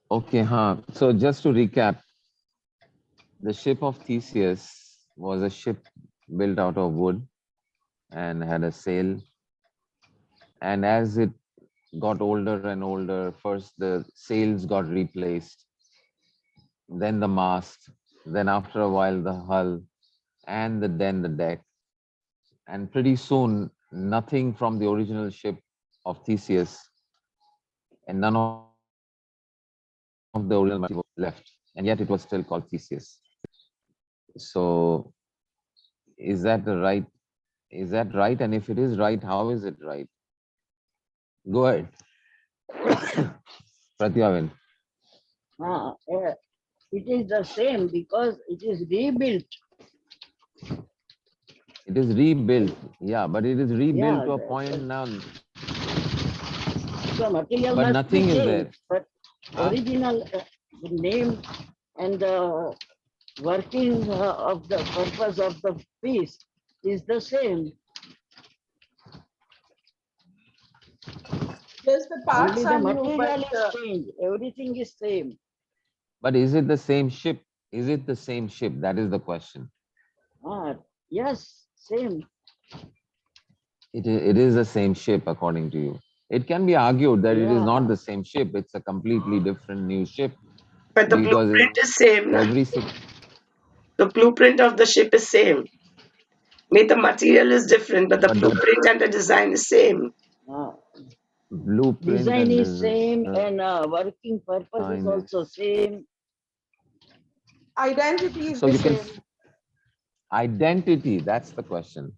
Okay, so just to recap, the ship of Theseus was a ship built out of wood and had a sail. And as it got older and older, first the sails got replaced, then the mast, then after a while the hull, and then the deck. And pretty soon, nothing from the original ship of Theseus and none of the original material was left, and yet it was still called Theseus. So, is that the right? Is that right? And if it is right, how is it right? Go ahead, Pratyavin. It is the same because it is rebuilt. It is rebuilt, yeah, but it is rebuilt Yeah, to a point now, the material but must be nothing is changed, there. but Huh? original the name and the working of the purpose of the piece is the same. Yes, the parts Only the are new, material but is changed. Everything is same. But is it the same ship? Is it the same ship? That is the question. Ah, yes, same. It is the same ship, according to you. It can be argued that it is Yeah, not the same ship. It's a completely different new ship But the because blueprint is same. Na? every The blueprint of the ship is same. Maybe the material is different, but the but the blueprint and the design is same. ah, blueprint design and is same design, and working purpose is also same. identity is so the you can same. identity. That's the question.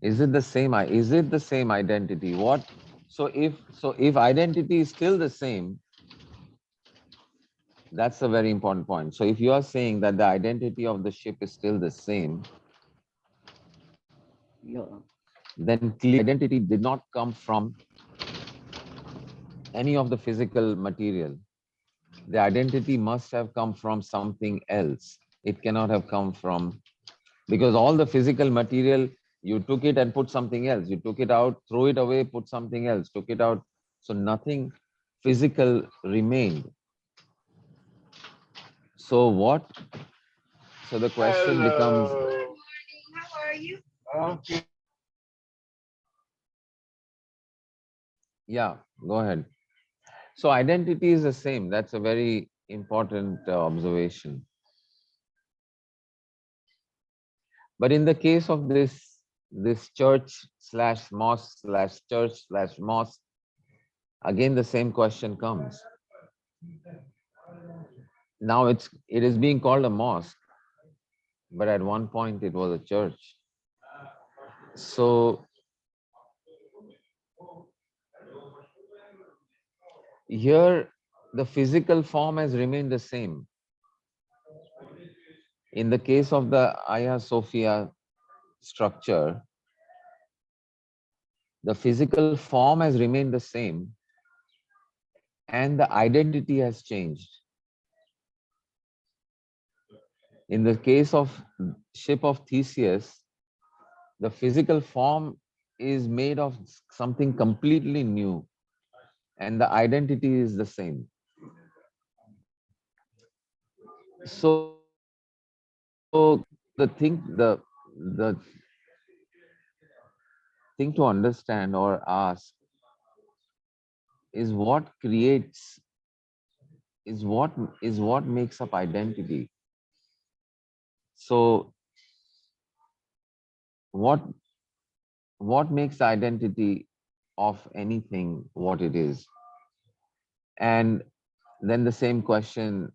Is it the same? Is it the same identity? What? So if identity is still the same, that's a very important point. So if you are saying that the identity of the ship is still the same, Yeah. then clearly identity did not come from any of the physical material. The identity must have come from something else. It cannot have come from, because all the physical material, you took it and put something else. You took it out, throw it away, put something else, took it out. So nothing physical remained. So what? So the question becomes, Hello. How are you? Okay. yeah, go ahead. So identity is the same. That's a very important observation. But in the case of this church slash mosque slash church slash mosque, again the same question comes. Now it is being called a mosque, but at one point it was a church. So here the physical form has remained the same. In the case of the Hagia Sophia structure, the physical form has remained the same and the identity has changed. In the case of ship of Theseus, the physical form is made of something completely new and the identity is the same. So the thing to understand or ask is what creates, is what makes up identity. So what what makes the identity of anything what it is? And then the same question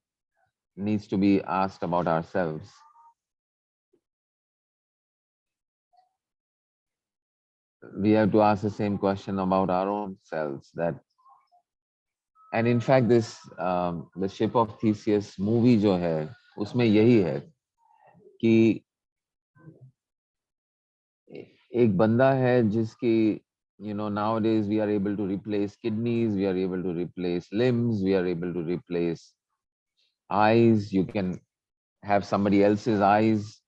needs to be asked about ourselves. We have to ask the same question about our own selves. That, and in fact, this the Ship of Theseus movie जो है, उसमें यही है कि एक बंदा है जिसकी, nowadays we are able to replace kidneys, we are able to replace limbs, we are able to replace eyes. You can have somebody else's eyes,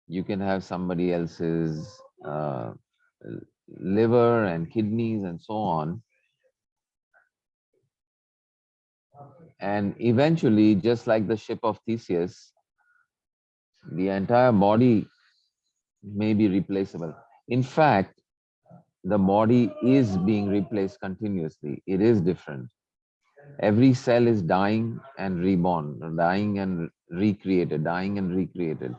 you can have somebody else's liver and kidneys and so on. And eventually, just like the ship of Theseus, the entire body may be replaceable. In fact, the body is being replaced continuously. It is different. Every cell is dying and reborn, dying and recreated, dying and recreated.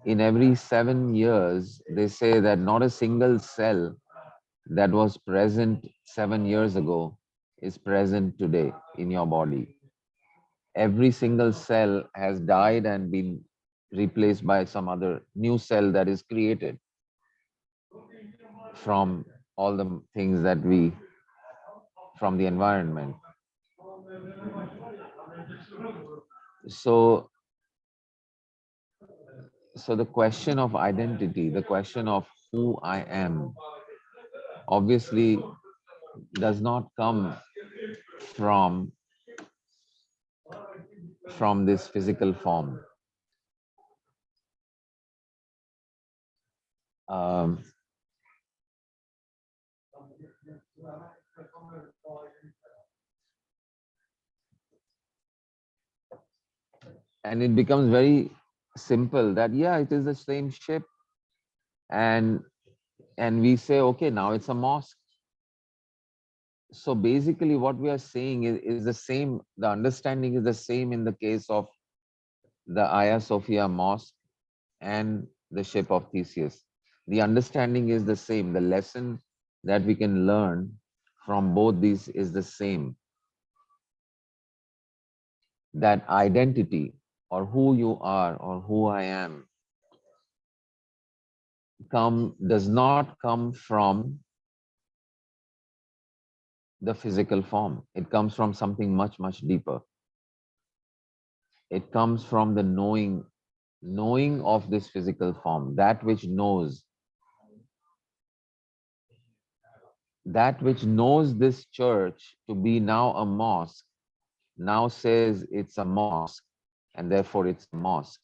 In every 7 years, they say that not a single cell that was present 7 years ago is present today in your body. Every single cell has died and been replaced by some other new cell that is created from all the things that we, from the environment. So, so the question of identity, the question of who I am, obviously does not come from this physical form. Um, and it becomes very simple that yeah, it is the same ship, and we say okay, now it's a mosque. So basically what we are saying is the same, the understanding is the same in the case of the Hagia Sophia mosque and the ship of Theseus. The understanding is the same, the lesson that we can learn from both these is the same, that identity or who you are or who I am does not come from the physical form. It comes from something much, much deeper. It comes from the knowing of this physical form, that which knows this church to be now a mosque, now says it's a mosque, and therefore it's a mosque.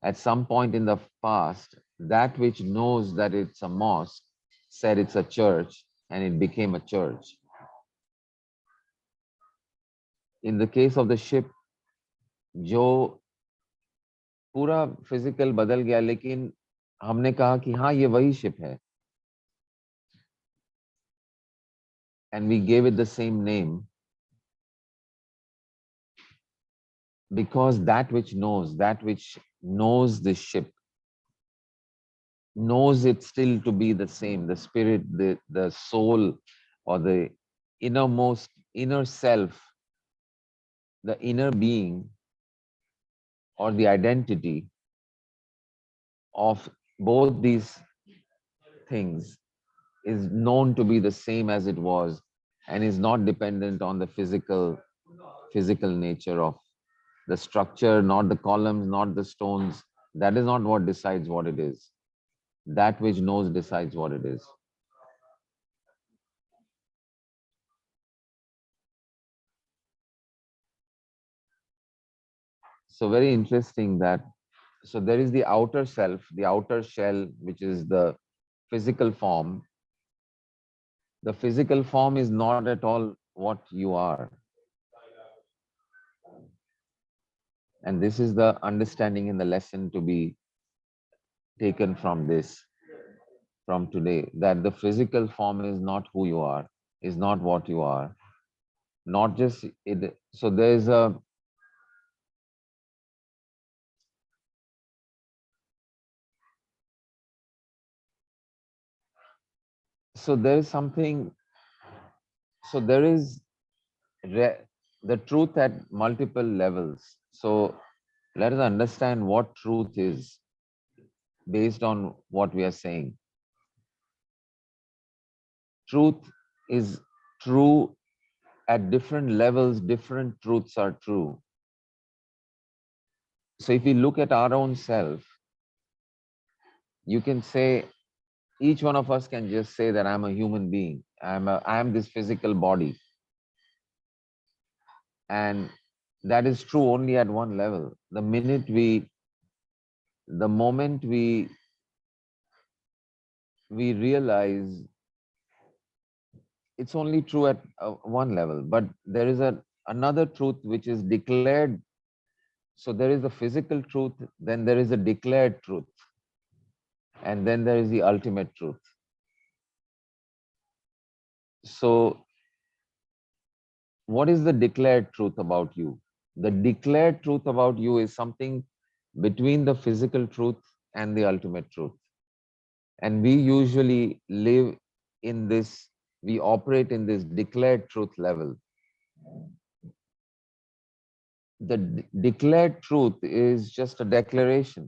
At some point in the past, that which knows that it's a mosque said it's a church, and it became a church. In the case of the ship, जो पूरा physical बदल गया, लेकिन हमने कहा कि हाँ ये वही शिप है, and we gave it the same name because that which knows this ship knows it still to be the same. The spirit, the soul, or the inner self, the inner being, or the identity of both these things is known to be the same as it was, and is not dependent on the physical nature of the structure, not the columns, not the stones. That is not what decides what it is. That which knows decides what it is. So very interesting that, so there is the outer self, the outer shell, which is the physical form. The physical form is not at all what you are. And this is the understanding in the lesson to be taken from this, from today, that the physical form is not who you are, is not what you are. Not just it. So there is something, so there is the truth at multiple levels. So let us understand what truth is based on what we are saying. Truth is true at different levels, different truths are true. So if you look at our own self, you can say, each one of us can just say that I'm a human being. I am this physical body. And that is true only at one level. The moment we realize it's only true at one level, but there is another truth which is declared. So there is the physical truth, then there is a declared truth, and then there is the ultimate truth. So what is the declared truth about you? The declared truth about you is something between the physical truth and the ultimate truth. And we usually live in this, we operate in this declared truth level. The declared truth is just a declaration.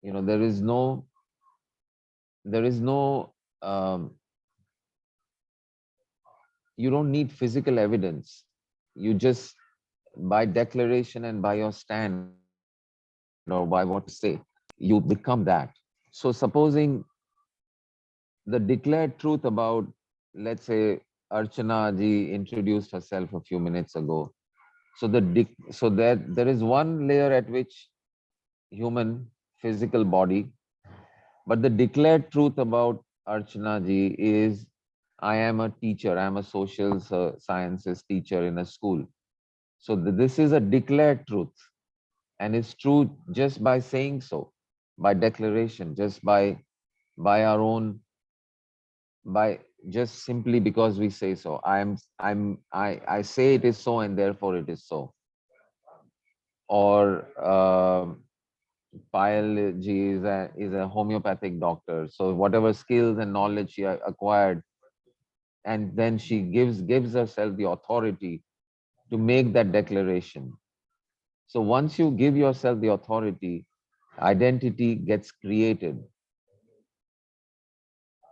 You know, there is no, you don't need physical evidence. You just, by declaration and by your stand or by what you say, you become that. So supposing the declared truth about, let's say, Archana ji introduced herself a few minutes ago. So so that there is one layer at which human physical body, but the declared truth about Archana ji is, I am a teacher, I am a social sciences teacher in a school. So this is a declared truth, and it's true just by saying so, by declaration, just by our own, by just simply because we say so. I say it is so, and therefore it is so. Or Payal ji is a homeopathic doctor. So whatever skills and knowledge she acquired, and then she gives herself the authority to make that declaration. So once you give yourself the authority, identity gets created.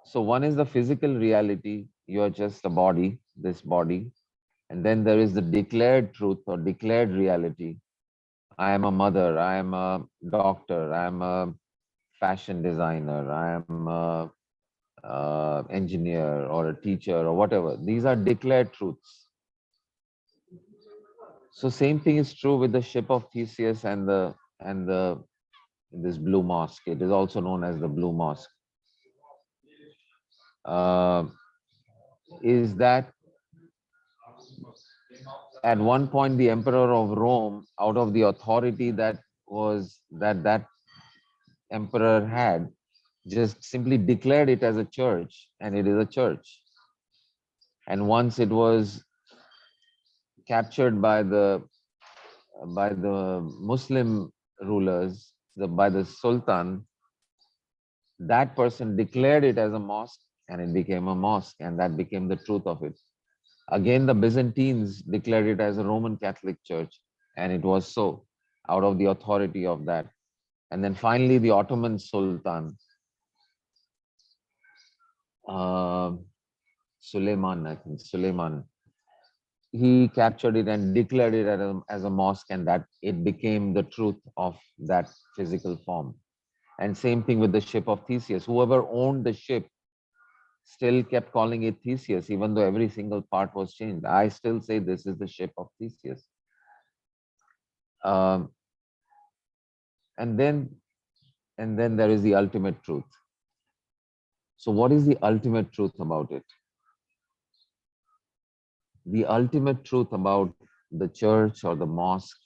So one is the physical reality, you are just a body, this body. And then there is the declared truth or declared reality. I am a mother, I am a doctor, I am a fashion designer, I am a engineer or a teacher or whatever. These are declared truths. So same thing is true with the ship of Theseus and the this blue mosque. It is also known as the blue mosque. Uh, is that at one point the emperor of Rome, out of the authority that emperor had, just simply declared it as a church, and it is a church. And once it was captured by the Muslim rulers, by the Sultan, that person declared it as a mosque, and it became a mosque, and that became the truth of it. Again, the Byzantines declared it as a Roman Catholic church, and it was so, out of the authority of that. And then finally, the Ottoman Sultan, uh, Suleiman, I think, Suleiman, he captured it and declared it as a mosque, and that it became the truth of that physical form. And same thing with the ship of Theseus. Whoever owned the ship still kept calling it Theseus, even though every single part was changed. I still say this is the ship of Theseus. Um, and then there is the ultimate truth. So what is the ultimate truth about it? The ultimate truth about the church or the mosque,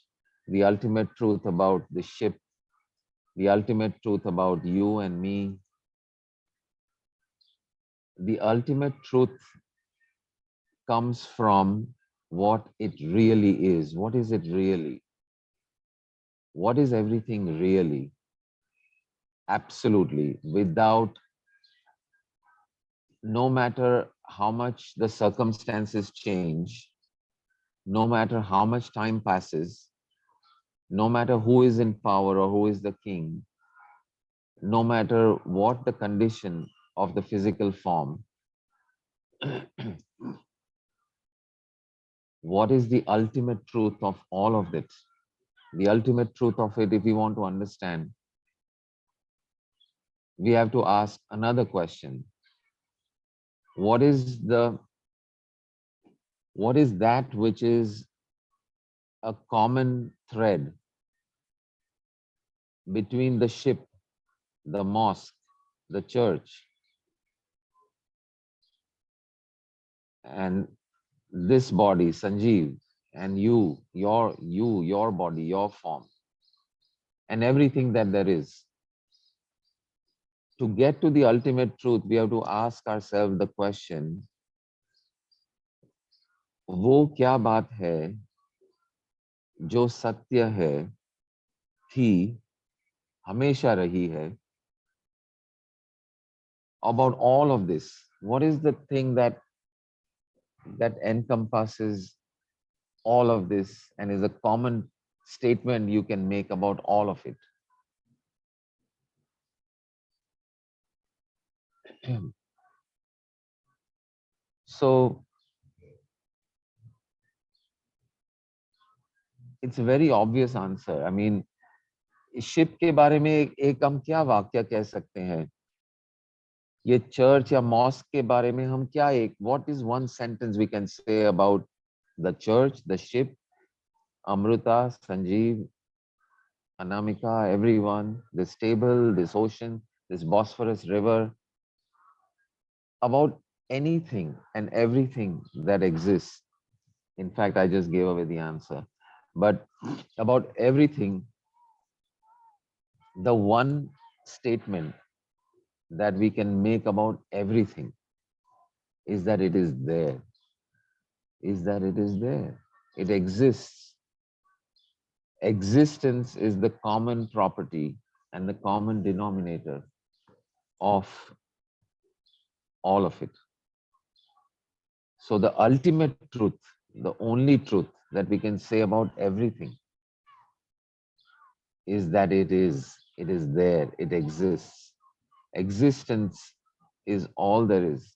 the ultimate truth about the ship, the ultimate truth about you and me, the ultimate truth comes from what it really is. What is it really? What is everything really? Absolutely, without, no matter how much the circumstances change, no matter how much time passes, no matter who is in power or who is the king, no matter what the condition of the physical form, what is the ultimate truth of all of it? The ultimate truth of it, if we want to understand, we have to ask another question. What is that which is a common thread between the ship, the mosque, the church, and this body, Sanjiv? and your body, your form, and everything that there is. To get to the ultimate truth, we have to ask ourselves the question, वो क्या बात है जो सत्य है, थी, हमेशा रही है? About all of this, what is the thing that encompasses all of this and is a common statement you can make about all of it? So it's a very obvious answer. I mean, ship के बारे में एक हम क्या वाक्य कह सकते हैं? ये चर्च या मॉस्क के बारे में हम क्या एक what is one sentence we can say about the church, the ship, Amruta, Sanjiv, Anamika, everyone, this table, this ocean, this Bosphorus river, about anything and everything that exists? In fact, I just gave away the answer. But about everything, the one statement that we can make about everything is that it is there, is that it is there. It exists. Existence is the common property and the common denominator of all of it. So the ultimate truth, the only truth that we can say about everything is that it is there, it exists. Existence is all there is.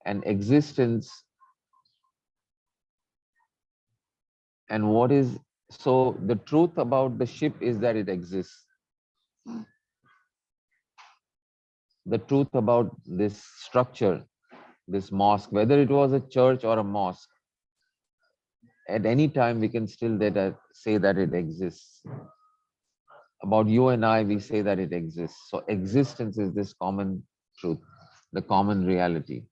And existence, and what is, so the truth about the ship is that it exists. The truth about this structure, this mosque, whether it was a church or a mosque, at any time we can still say that it exists. About you and I, we say that it exists. So existence is this common truth, the common reality.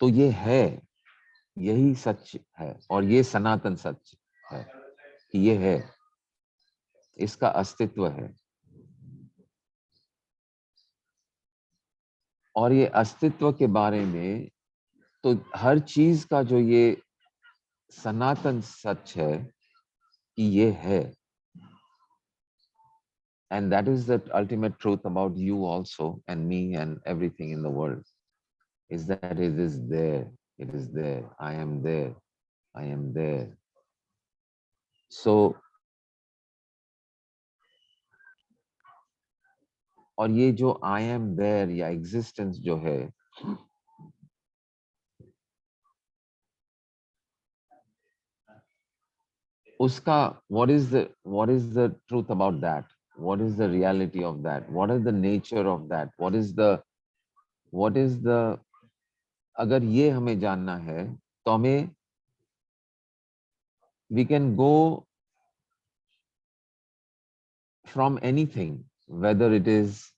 तो ये है, यही सच है, और ये सनातन सच है कि ये है, इसका अस्तित्व है, और ये अस्तित्व के बारे में तो हर चीज का जो ये सनातन सच है कि ये है, and that is the ultimate truth about you also and me and everything in the world, is that it is there, it is there, I am there, I am there. So और ये जो I am there या existence जो है, उसका what is the truth about that? What is the reality of that? What is the nature of that? What is the अगर ये हमें जानना है तो हमें we can go from anything, whether it is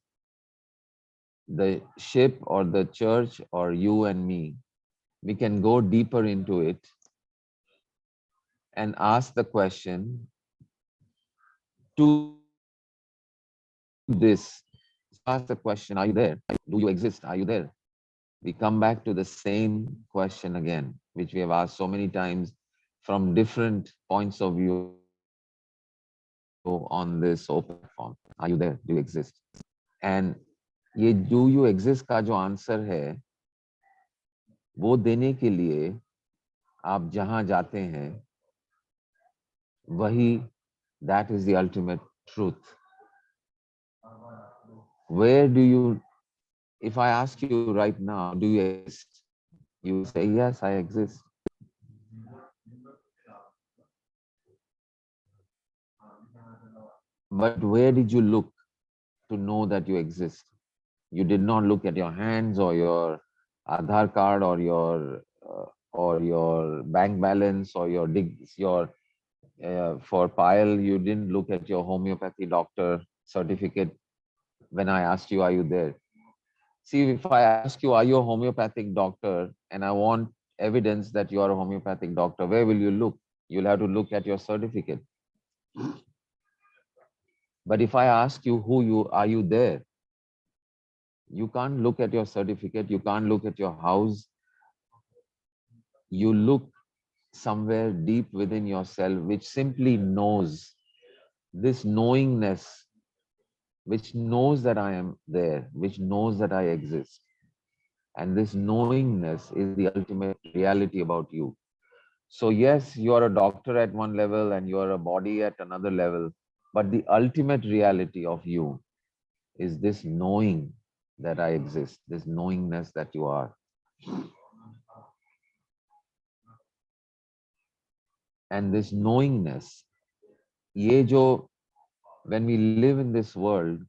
the ship or the church or you and me. We can go deeper into it and ask the question to this. Ask the question, are you there? Do you exist? Are you there? We come back to the same question again, which we have asked so many times from different points of view on this open platform. Are you there? Do you exist? And ये do you exist का जो answer है, वो देने के लिए आप जहां जाते हैं वही, that is the ultimate truth. Where do you, if I ask you right now, do you exist? You will say, yes, I exist. But where did you look to know that you exist? You did not look at your hands or your Aadhaar card or your bank balance or your for pile. You didn't look at your homeopathy doctor certificate when I asked you, are you there? See, if I ask you, are you a homeopathic doctor, and I want evidence that you are a homeopathic doctor, where will you look? You'll have to look at your certificate. But if I ask you who you are, you there? You can't look at your certificate, you can't look at your house. You look somewhere deep within yourself, which simply knows, this knowingness, which knows that I am there, which knows that I exist. And this knowingness is the ultimate reality about you. So yes, you are a doctor at one level and you are a body at another level, but the ultimate reality of you is this knowing that I exist, this knowingness that you are. And this knowingness, ye jo, when we live in this world,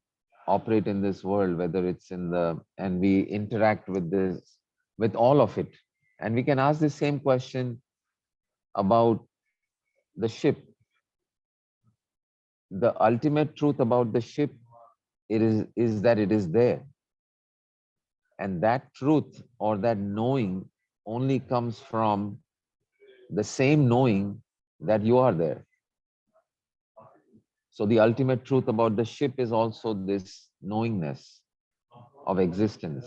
operate in this world, whether it's in the, and we interact with this, with all of it. And we can ask the same question about the ship. The ultimate truth about the ship, is that it is there. And that truth or that knowing only comes from the same knowing that you are there. So the ultimate truth about the ship is also this knowingness of existence.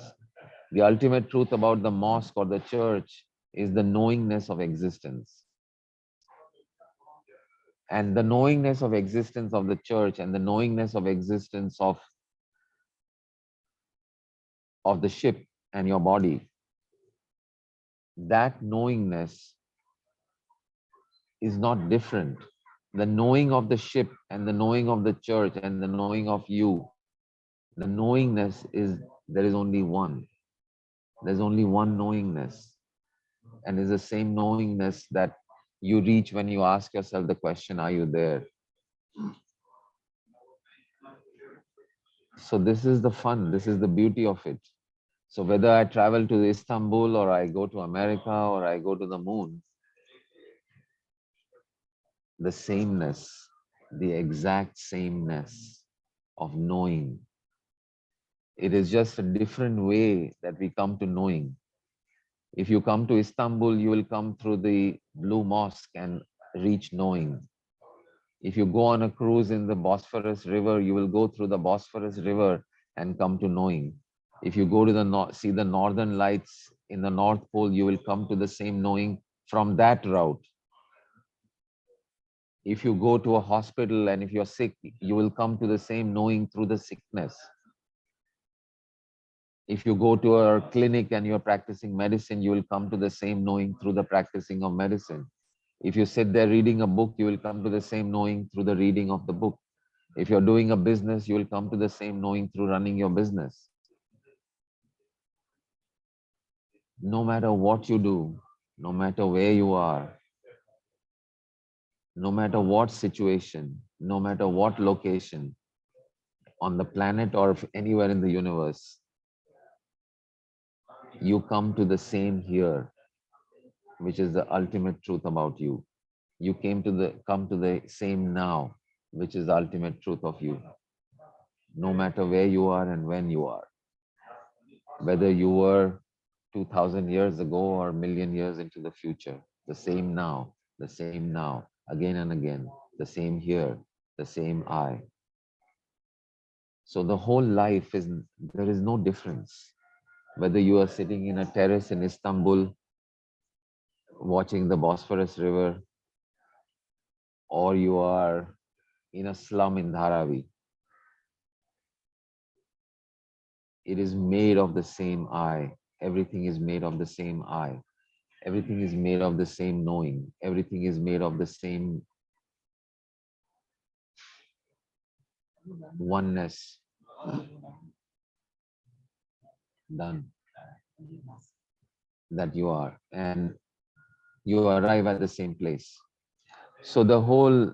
The ultimate truth about the mosque or the church is the knowingness of existence. And the knowingness of existence of the church and the knowingness of existence of the ship and your body, that knowingness is not different. The knowing of the ship and the knowing of the church and the knowing of you, the knowingness is, there is only one. There's only one knowingness. And it's the same knowingness that you reach when you ask yourself the question, are you there? So this is the fun, this is the beauty of it. So whether I travel to Istanbul or I go to America or I go to the moon, the sameness, the exact sameness of knowing. It is just a different way that we come to knowing. If you come to Istanbul, you will come through the Blue Mosque and reach knowing. If you go on a cruise in the Bosphorus River, you will go through the Bosphorus River and come to knowing. If you go to the north, see the northern lights in the North Pole, you will come to the same knowing from that route. If you go to a hospital and if you're sick, you will come to the same knowing through the sickness. If you go to a clinic and you're practicing medicine, you will come to the same knowing through the practicing of medicine. If you sit there reading a book, you will come to the same knowing through the reading of the book. If you're doing a business, you will come to the same knowing through running your business. No matter what you do, no matter where you are, no matter what situation, no matter what location on the planet or anywhere in the universe, you come to the same here, which is the ultimate truth about you. You come to the same now, which is the ultimate truth of you. No matter where you are and when you are, whether you were 2000 years ago or a million years into the future, the same now, again and again, the same here, the same I. So the whole life is, there is no difference. Whether you are sitting in a terrace in Istanbul, watching the Bosphorus River, or you are in a slum in Dharavi, it is made of the same I. Everything is made of the same I. Everything is made of the same knowing. Everything is made of the same oneness. Done. That you are. And you arrive at the same place. So the whole,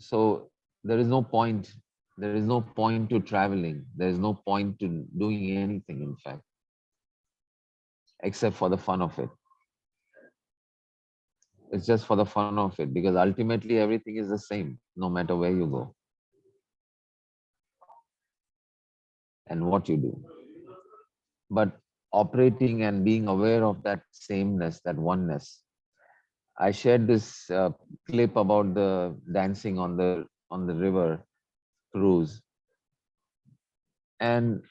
so there is no point. There is no point to traveling. There is no point to doing anything, in fact, except for the fun of it. It's just for the fun of it, because ultimately everything is the same, no matter where you go and what you do. But operating and being aware of that sameness, that oneness. I shared this clip about the dancing on the river cruise, and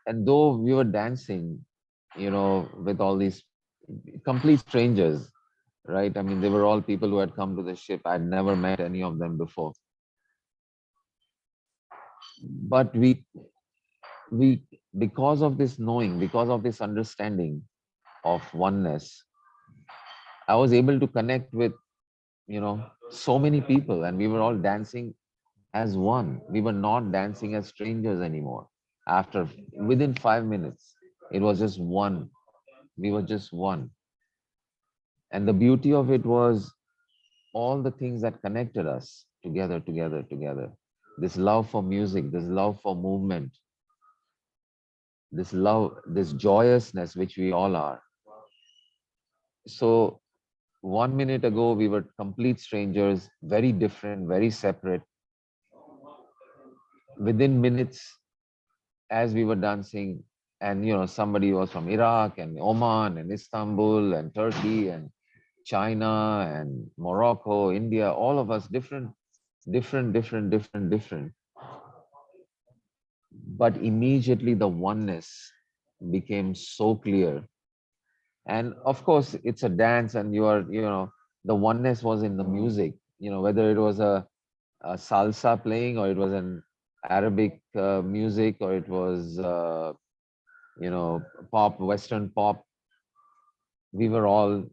though we were dancing, with all these complete strangers, right? I mean, they were all people who had come to the ship. I'd never met any of them before, but we because of this knowing, because of this understanding of oneness, I was able to connect with so many people, and we were all dancing as one. We were not dancing as strangers anymore. After Within 5 minutes, it was just one. We were just one. And the beauty of it was all the things that connected us together, together, together. This love for music, this love for movement, this love, this joyousness, which we all are. So 1 minute ago, we were complete strangers, very different, very separate. Within minutes, as we were dancing, and somebody was from Iraq and Oman and Istanbul and Turkey and China and Morocco, India, all of us different, different, different, different, different. But immediately the oneness became so clear. And of course, it's a dance, and the oneness was in the music, whether it was a salsa playing, or it was an Arabic music, or it was, pop, Western pop. We were all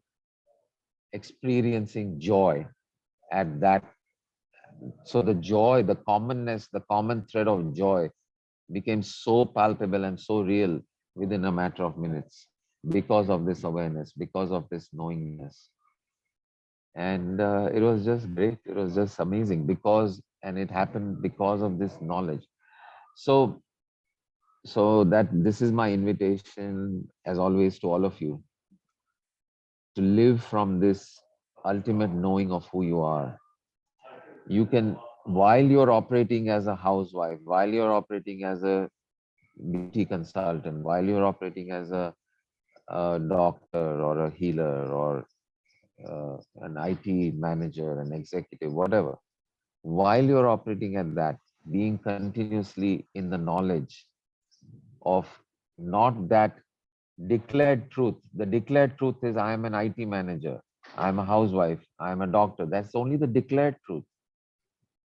experiencing joy at that. So the joy, the commonness, the common thread of joy became so palpable and so real within a matter of minutes because of this awareness, because of this knowingness. And it was just great. It was just amazing and it happened because of this knowledge. So, that this is my invitation, as always, to all of you to live from this ultimate knowing of who you are. You can, while you're operating as a housewife, while you're operating as a beauty consultant, while you're operating as a doctor or a healer or an IT manager, an executive, whatever, while you're operating at that, being continuously in the knowledge of not that declared truth. The declared truth is I am an IT manager, I'm a housewife, I'm a doctor. That's only the declared truth.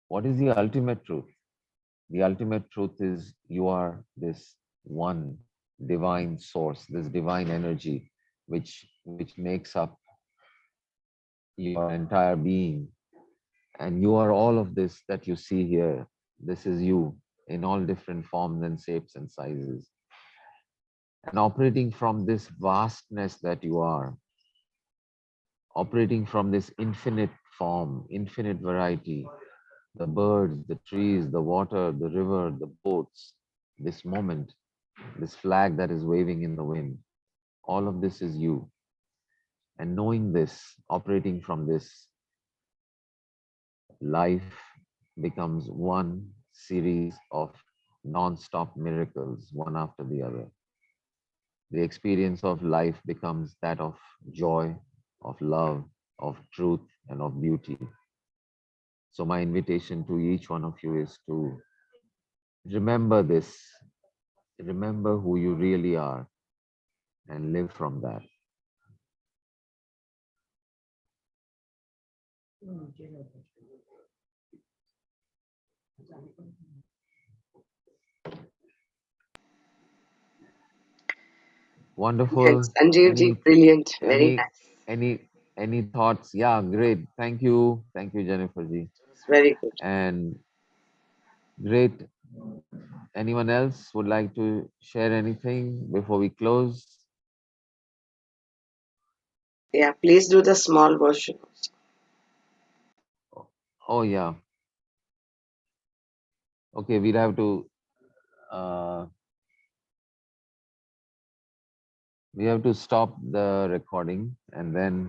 What is the ultimate truth? The ultimate truth is you are this one divine source, this divine energy, which makes up your entire being. And you are all of this that you see here. This is you in all different forms and shapes and sizes. And operating from this vastness that you are, operating from this infinite form, infinite variety, the birds, the trees, the water, the river, the boats, this moment, this flag that is waving in the wind, all of this is you. And knowing this, operating from this, life becomes one series of non-stop miracles, one after the other. The experience of life becomes that of joy, of love, of truth, and of beauty. So my invitation to each one of you is to remember this, remember who you really are, and live from that. Yes, Wonderful. Sanjivji, Any brilliant, very any nice. any thoughts? Yeah, great. Thank you, Jennifer ji. It's very good. And great. Anyone else would like to share anything before we close? Yeah, please do the small version. Oh yeah. Okay, we'd have to uh, we have to stop the recording and then